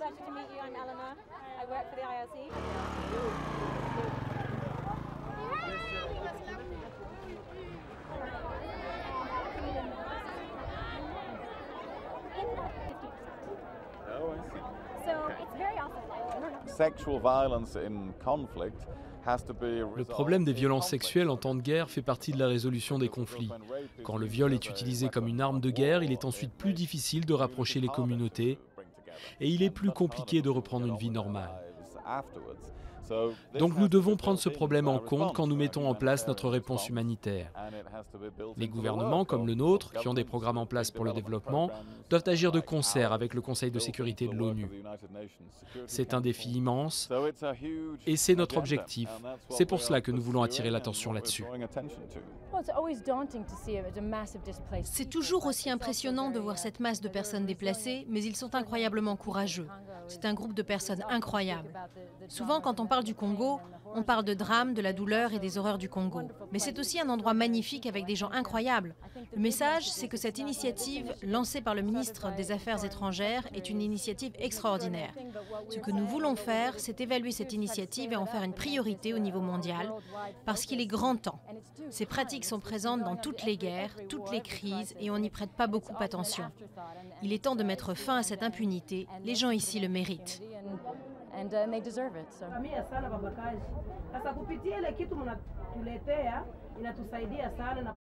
pleasure to meet you. I'm Eleanor. I work for the IRC. Le problème des violences sexuelles en temps de guerre fait partie de la résolution des conflits. Quand le viol est utilisé comme une arme de guerre, il est ensuite plus difficile de rapprocher les communautés et il est plus compliqué de reprendre une vie normale. Donc nous devons prendre ce problème en compte quand nous mettons en place notre réponse humanitaire. Les gouvernements comme le nôtre, qui ont des programmes en place pour le développement, doivent agir de concert avec le Conseil de sécurité de l'ONU. C'est un défi immense et c'est notre objectif. C'est pour cela que nous voulons attirer l'attention là-dessus. C'est toujours aussi impressionnant de voir cette masse de personnes déplacées, mais ils sont incroyablement courageux. C'est un groupe de personnes incroyables. Souvent, quand on parle du Congo, on parle de drame, de la douleur et des horreurs du Congo. Mais c'est aussi un endroit magnifique avec des gens incroyables. Le message, c'est que cette initiative, lancée par le ministre des Affaires étrangères, est une initiative extraordinaire. Ce que nous voulons faire, c'est évaluer cette initiative et en faire une priorité au niveau mondial, parce qu'il est grand temps. Ces pratiques sont présentes dans toutes les guerres, toutes les crises, et on n'y prête pas beaucoup attention. Il est temps de mettre fin à cette impunité. Les gens ici le méritent. And they deserve it. So. Sasa kupitia ile kitu mnatuletea inatusaidia sana.